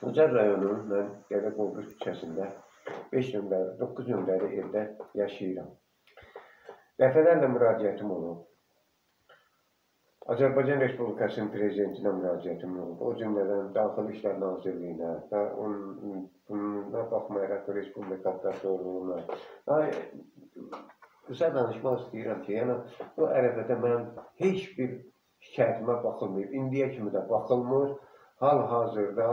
Ucar rayonunun mən Dədə Qorqud küçəsində 5 nömrəli, 9 nömrəli evdə yaşayıram. Dəfələrlə müraciətim olub. Azərbaycan Respublikasının prezidentinə müraciətim olub. O cümlədən Daxili İşlər Nazirliyinə və buna baxmayaraq Respublika Prokurorluğuna. Qısa danışmaq istəyirəm ki, yəni bu ərəfədə mən heç bir şikayətimə baxılmayıb. İndiyə kimi də baxılmır. Hal-hazırda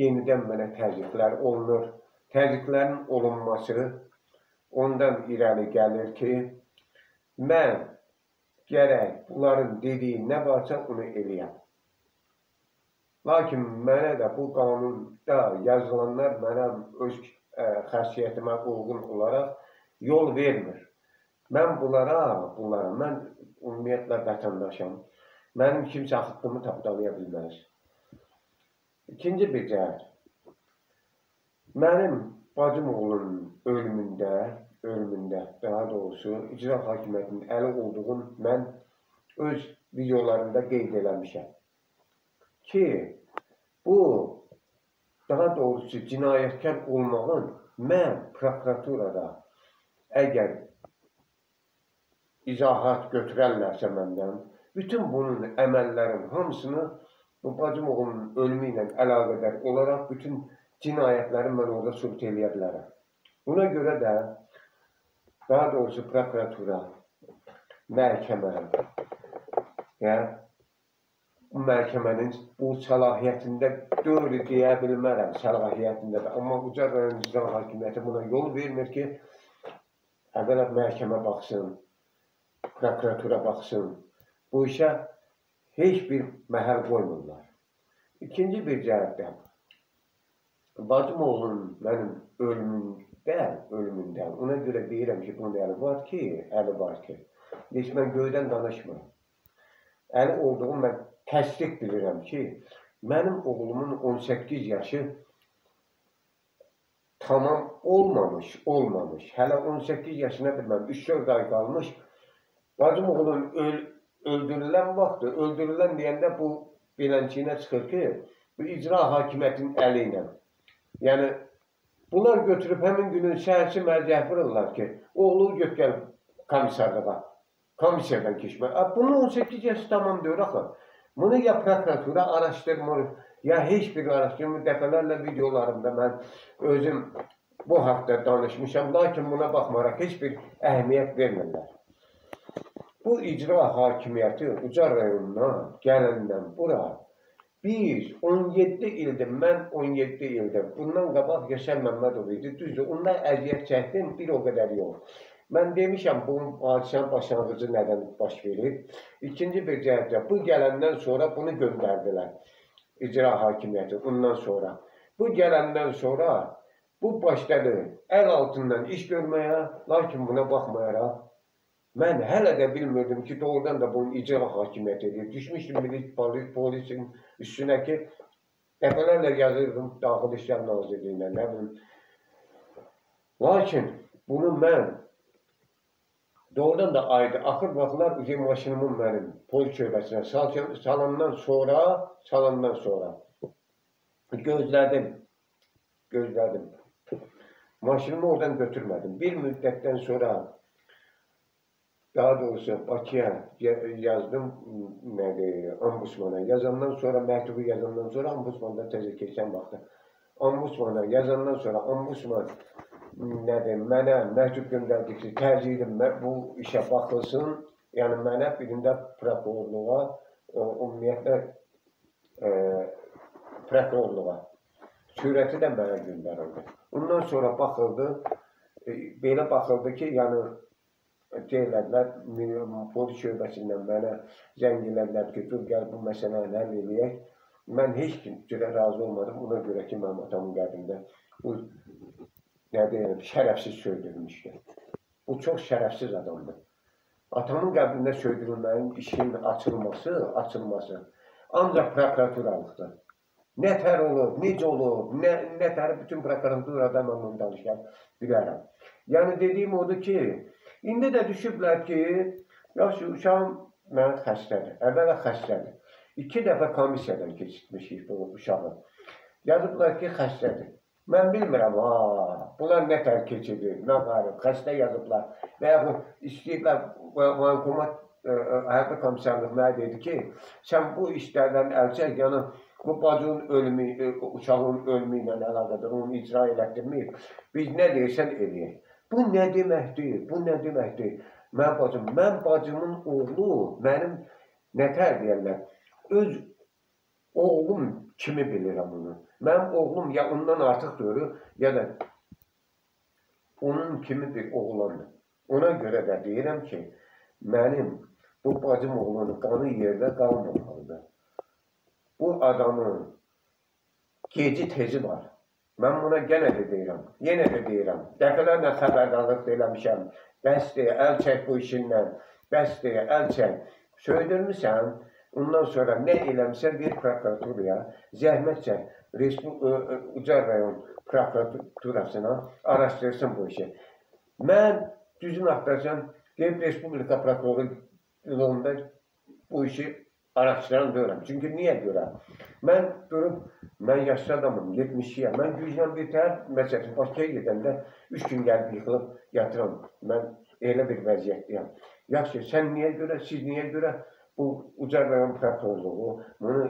yenidən mənə təzyiqlər olunur. Təzyiqlərin olunması ondan irəli gəlir ki, mən gərək bunların dediyi nə varsa onu eləyəm. Lakin mənə də bu qanunda yazılanlar mənə öz xəssiyyətimə uyğun olaraq yol vermir. Mən mən ümumiyyətlə vətəndaşam. Mənim kimsə haqqımı tapdalaya bilməz. İkinci bir cəhət. Mənim bacım oğlunun ölümündə, daha doğrusu icra hakimiyyətinin əli olduğunu mən öz videolarında qeyd eləmişəm. Ki, bu, daha doğrusu cinayətkar olmağın mən prokuraturada əgər izahat götürərlərsə məndən, bütün bunun əməllərin hamısını bu bacım oğlunun ölümü ilə əlaqədar olaraq bütün cinayətləri mən orada sübut eləyə bilərəm. Buna görə də daha doğrusu prokuratura, məhkəmə bu məhkəmənin bu səlahiyyətində deyil deyə bilmərəm, səlahiyyətindədir. Amma Ucar rayon icra hakimiyyəti buna yol vermir ki, əvvəla məhkəmə baxsın, prokuratura baxsın. Bu işə heç bir məhəl qoymurlar. İkinci bir cəhətdə, bacım oğlunun mənim ölümündə, ona görə deyirəm ki, bunun əli var ki, heç mən göydən danışmıram. Əli olduğunu mən təsdiq bilirəm ki, mənim oğlumun 18 yaşı tamam olmamış. Hələ 18 yaşına bilməm, 3-4 ay qalmış. Bacım oğlunun öldürülən vaxtı, öldürülən deyəndə bu belənciyinə çıxır ki, bu icra hakimiyyətinin əli ilə. Yəni, bunlar götürüb həmin günün səhərsi mərcəh vururlar ki, oğlu götgəl komissarlığa, komissiyadan keçmək. Bunun 18 yaşı tamam deyir axı. Bunu ya prokuratura araşdırmır, ya heç bir araşdırmır. Dəfələrlə videolarımda mən özüm bu haqda danışmışam, lakin buna baxmaraq heç bir əhəmiyyət vermirlər. Bu icra hakimiyyəti Ucar rayonuna gələndən bura biz 17 ildir, mən 17 ildir, bundan qabaq Yaşar Məmmədov idi, düzdür, ondan əziyyət çəkdim, bir o qədər yox. Mən demişəm, bu hadisənin başlanğıcı nədən baş verir. İkinci bir cəhətdə, bu gələndən sonra bunu göndərdilər, icra hakimiyyəti, ondan sonra. Bu gələndən sonra, bu başladı əl altından iş görməyə, lakin buna baxmayaraq, mən hələ də bilmirdim ki, doğrudan da bunun icra hakimiyyəti edir. Düşmüşdüm polisin üstünə ki, dəfələrlə yazırdım Daxili İşlər Nazirliyinə, nə bilim. Lakin bunu mən doğrudan da aydı. Axır vaxtlar maşınımın mənim polis şöbəsinə salandan sonra gözlədim. Maşınımı oradan götürmədim. Bir müddətdən sonra daha doğrusu Bakıya yazdım, Ombudsmana. Yazandan sonra, məktubu yazandan sonra Ombudsmanda təzə keçən vaxtı. Ombudsmana yazandan sonra Ombudsman mənə məktub göndərdi ki, təzyiqim bu işə baxılsın. Yəni mənə birində prokurorluğa, ümumiyyətlə prokurorluğa. Sürəti də mənə göndərildi. Ondan sonra baxıldı, belə baxıldı ki, yəni deyirlər, polis şöbəsindən mənə zəng elədilər ki, dur gəl bu məsələni həll eləyək. Mən heç kimə razı olmadım, ona görə ki, mənim atamın qəbrində bu şərəfsiz söydürülmüşdü. Bu çox şərəfsiz adamdır. Atamın qəbrində söydürülmənin işinin açılması ancaq prokuraturalıqdır. Nətər olub, necə olub, nətər bütün prokuraturadan ondan danışaq bilərəm. Yəni dediyim odur ki, indi də düşüblər ki, yaxşı, uşağım mən xəstədir, əvvələ xəstədir. 2 dəfə komissiyadan keçirtmişik bu uşağı. Yazıblar ki, xəstədir. Mən bilmirəm, bunlar nə tər keçirir, nə qarıb, xəstə yazıblar. Və yaxud istəyirlər, vankomat hərbi komissarlıq mənə dedi ki, sən bu işlərdən əl çək, yəni bu bacının ölümü, uşağın ölümü ilə əlaqədir, onu icra elətdirməyib. Biz nə deyirsən eləyək. Bu nə deməkdir, bu nə deməkdir? Mən bacımın oğlu, mənim nə tərbiyələr, öz oğlum kimi bilirəm onu. Mənim oğlum ya ondan artıq görür, ya da onun kimi bir oğlandır. Ona görə də deyirəm ki, mənim bu bacım oğlunun qanı yerdə qalmamalıdır. Bu adamın geci tezi var. Mən buna yenə də deyirəm, yenə də deyirəm. Dəfələrlə xəbərdarlıq eləmişəm. Bəs deyə, əl çək bu işindən. Bəs deyə, əl çək. Söydürmüsən, ondan sonra nə eləmişsən bir prokuraturaya zəhmət çək. Ucar rayon prokuraturasına araşdırsın bu işi. Mən düzün axtarsam, Qeyb Respublika prokurorluğunda bu işi araşdıran deyirəm. Çünki niyə görəm? Mən durub, mən yaşlı adamım, 70-yəm. Mən güclə bir təhər, məsələn, Bakıya gedəndə 3 gün gəlib yıxılıb yatıram. Mən elə bir vəziyyətdəyəm. Yaxşı, sən niyə görə, siz niyə görə? Bu Ucar rayon prokurorluğu bunu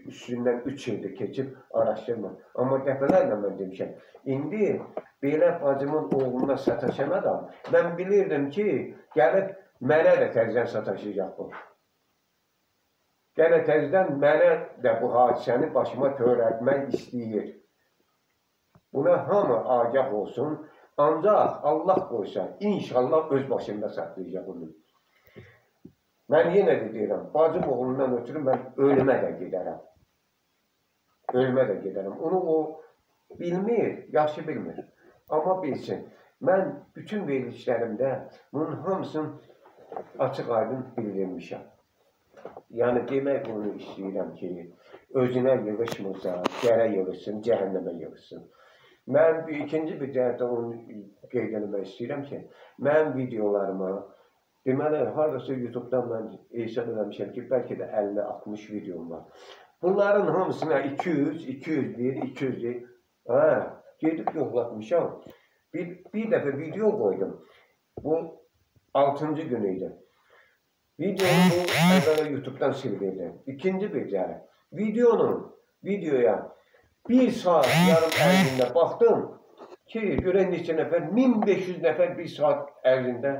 üstündən 3 ildir keçib araşdırma. Amma dəfələrlə mən demişəm. İndi belə bacımın oğluna sataşan adam, mən bilirdim ki, gəlib mənə də təzdən sataşacaq bu. Gələ təzdən mənə də bu hadisəni başıma törətmək istəyir. Buna hamı agah olsun, ancaq Allah qoysa, inşallah öz başında saklayacaq bunu. Mən yenə də deyirəm, bacım oğlundan ötürü mən ölümə də gedərəm. Ölümə də gedərəm. Onu o bilmir, yaxşı bilmir. Amma bilsin, mən bütün verilişlərimdə bunun hamısını açıq aydın bildirmişəm. Yəni demək bunu istəyirəm ki, özünə yığışmırsa, gərək yığışsın, cəhənnəmə yığışsın. Mən ikinci bir cəhətdə onu qeyd etmək istəyirəm ki, mənim videolarıma deməli, haradasa YouTube'dan mən hesab eləmişəm ki, bəlkə də 50-60 videom var. Bunların hamısına 200, 201, 200, gedib yoxlatmışam. Bir dəfə video qoydum. Bu 6-cı gün idi. Videonu əvvəla YouTube'dan sildirdim. İkinci bir cəhət. Videoya 1 saat yarım ərzində baxdım ki, görən neçə nəfər, 1500 nəfər 1 saat ərzində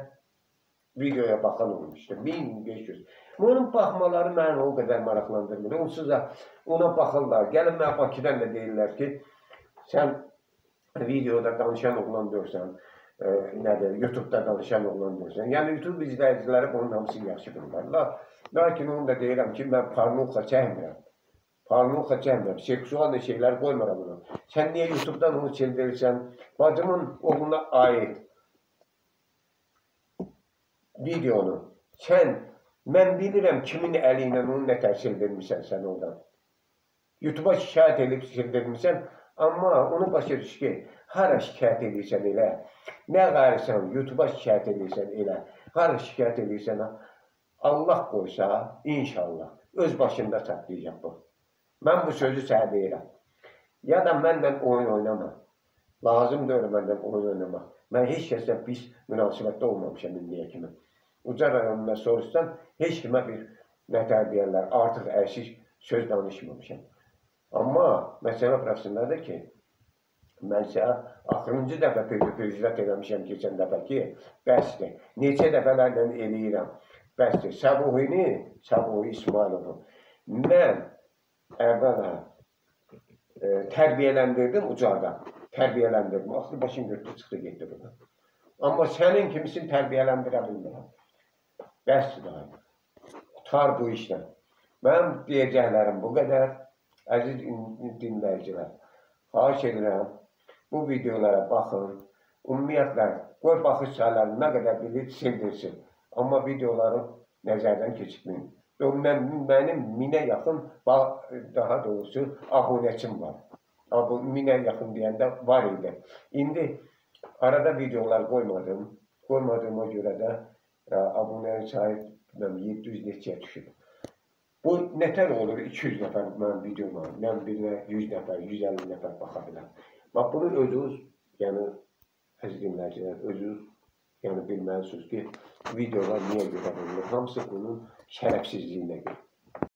videoya baxan olmuşdu. 1500. Bunun baxmaları məni o qədər maraqlandırmır. Onsuz da ona baxırlar. Gəlin mənə Bakıdan da deyirlər ki, sən videoda danışan oğlan görsən, nədir, YouTube'da danışan oğlan görsən. Yəni YouTube izləyiciləri bunun hamısını yaxşı bilirlər. Lakin onu da deyirəm ki, mən pornuxa çəkmirəm. Pornuxa çəkmirəm. Seksual şeylər qoymuram onu. Sən niyə YouTube'dan onu çildirirsən? Bacımın oğluna aid videonu. Mən bilirəm kimin əli ilə onu nətər sildirmişsən sən oradan. YouTube'a şikayət edib sildirmişsən, amma onu başa düş ki, hara şikayət edirsən elə, nə qarısan, YouTube'a şikayət edirsən elə, hara şikayət edirsən, Allah qoysa, inşallah, öz başında çatlayacaq bu. Mən bu sözü sənə deyirəm. Ya da məndən oyun oynama. Lazım deyil məndən oyun oynama. Mən heç kəslə pis münasibətdə olmamışam indiyə kimi. Ucar rayonunda soruşsan, heç kimə bir nətər deyərlər, artıq əksik söz danışmamışam. Amma məsələ burasındadır ki, mən sənə axırıncı dəfə pürüzrət eləmişəm keçən dəfə ki, bəsdir. Neçə dəfələrlə eləyirəm. Bəsdir. Səbuhi İsmailovu. Mən əvvələ tərbiyələndirdim Ucarda. Tərbiyələndirdim. Axlı başım götürü çıxdı, getdi buna. Amma sənin kimisini tərbiyələndirə bilmirəm. Bəsdir daim. Tutar bu işlə. Mənim deyəcəklərim bu qədər. Əziz dinləyicilər, xahiş edirəm, bu videolara baxın. Ümumiyyətlə, qoy baxış sayılarını nə qədər bilir, sildirsin. Amma videoları nəzərdən keçirməyin. Mənim 1000-ə yaxın, daha doğrusu, abunəçim var. 1000-ə yaxın deyəndə var idi. İndi arada videolar qoymadım. Qoymadığıma görə də abunəyə sahib 700 neçəyə düşüb. Bu nətər olur 200 nəfər mənim videoma, mən birinə 100 nəfər, 150 nəfər baxa bilər. Bax, bunu özünüz, yəni, əziz dinləyicilər, özünüz yəni bilməlisiniz ki, videolar niyə görə verilir? Hamısı bunun şərəfsizliyinə görə.